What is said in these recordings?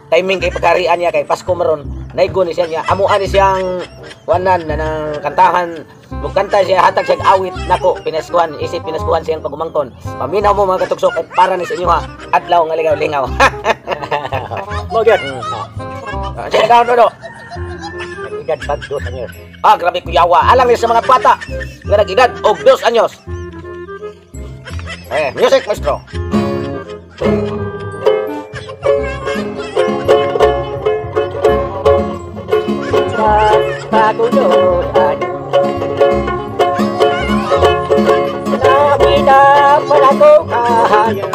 timing kay pagkarian niya kay Pasko maron. Naigo ni siya niya. Amuan ni siyang wanan na ng kantahan. Mugkanta siya hatag siya awit nako pinaskuhan isip pinaskuhan siyang pagumangton. Paminaw mo mga katugsok kay para ni sa inyo ha. Adlaw nga ligaw-lingaw. Mo gyud. Sige daw do. Edad pag 2 anyos. Grabe kuyawa. Alang ni sa mga bata nga nag-edad og 2 anyos. Music maestro. Pagulusan Nabida pala ko kaya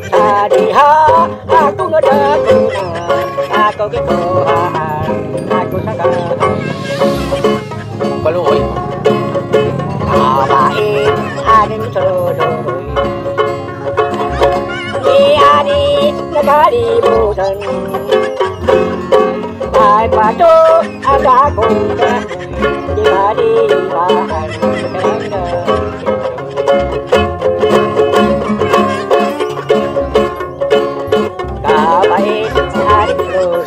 Sadiha ako nadakunan Ako gituhan Ako sagahan Kaluoy. Kawain aning soloy Di aning nagalimutan Ay pato ang akong di malibahan Kawain aning soloy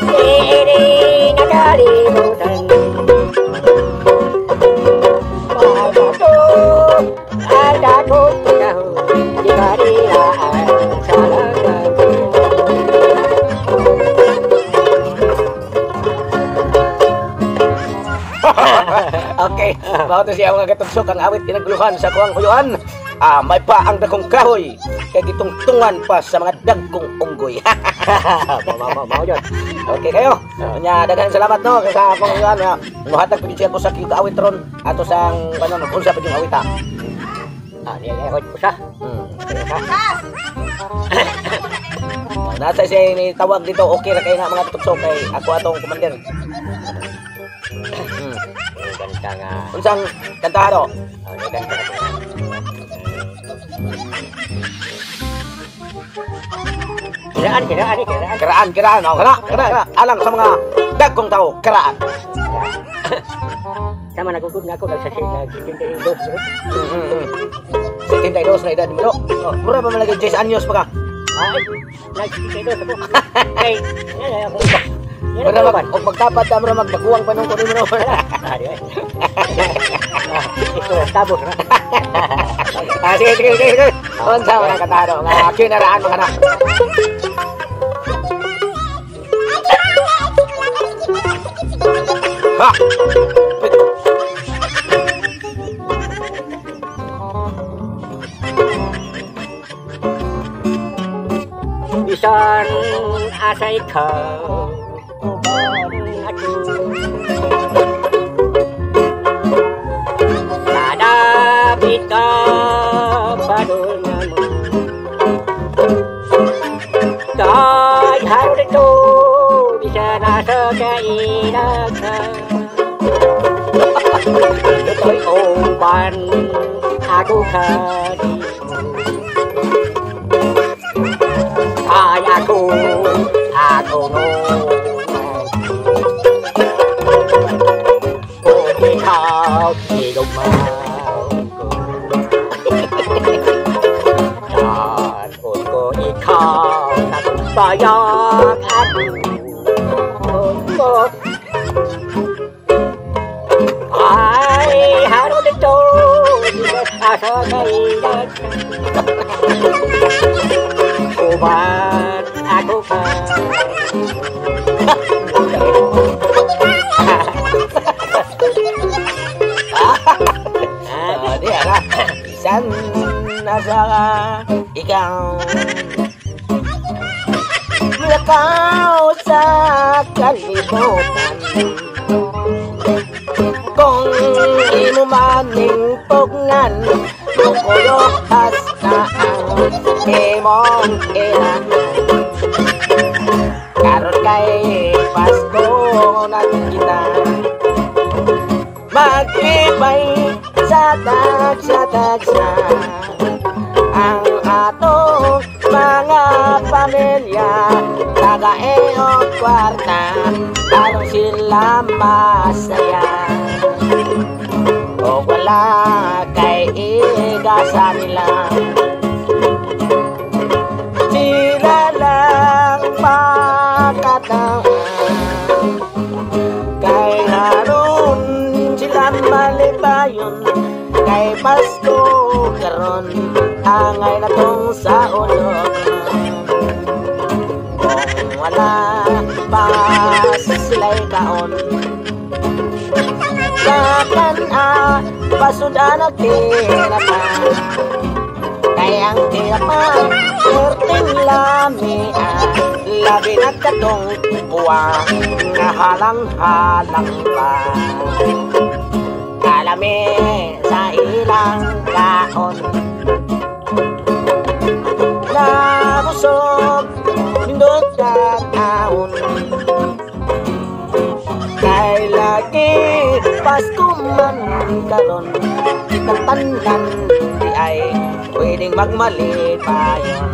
Di aning nagalimutan Ay pato ang akong di malibahan Okay, mao to siya mga katugsok ang awit pinagluhan sa kuwang kuyuan. May pa ang dagkong kahoy kay gitungtungan pa sa mga dagkong unggoy. Mau yun. Okay kayo. Nya daghan salamat no sa akong kuyuan nga muhatag pud siya ko sa kita awit ron ato sang kanon unsa pud yung awita. Niya ko sa. Nasa siya ni tawag dito okay ra kay nga mga katugsok kay ako atong commander. Ganda nga. Unsang kantahan do? Ganda nga. Kiraan. Kana. Alang sa mga dagkong tao, kiraan. Sama nagugod nga ako nagsasila. 72 na edad mo. Mura pa malagay 10 anyos pa ka. Ay, nag-72 ako. Ay, yan ako. Mura man, og magtapat ta mura magbaguwang pa nung kunin mo. Ito, tabos na. Sige. Unsa man katado nga kinaraan mo kana. Ha! Bisan asa ikaw uban ako Sadapit ka padol naman Kahit haro dito bisa nasa kainan ka Ito'y uban ako kanino Ay ako no Kung ikaw sinugmaw ko Yan ko ikaw nagbayag ako Ay haro dito asa kailan Uban ako ka Di ala. Isan nasa ikaw Lakaw sa kalibutan Kung imo maning pugnan Mukuyok hasta ang imong ilan Karon kay Pasko na kita Maglibay sa tagsa Ang atong mga pamilya Tagaeong kwarta Aron sila masaya O wala wala kay igasa nila. Sila lang pakatawan, kay haron sila malipayon, kay Pasko karon angay na tong sa ulog. Kung wala pa sila'y kaon, sakan pasudan at tinapan, kay ang tinapan perting lamian, labi na katong buwan nga halang-halang pa. Kalami sa ilang kaon, nabusog nindot ka taon, kay lagi Pasko man karon, kitang tandan di ay pwedeng magmali pa yun.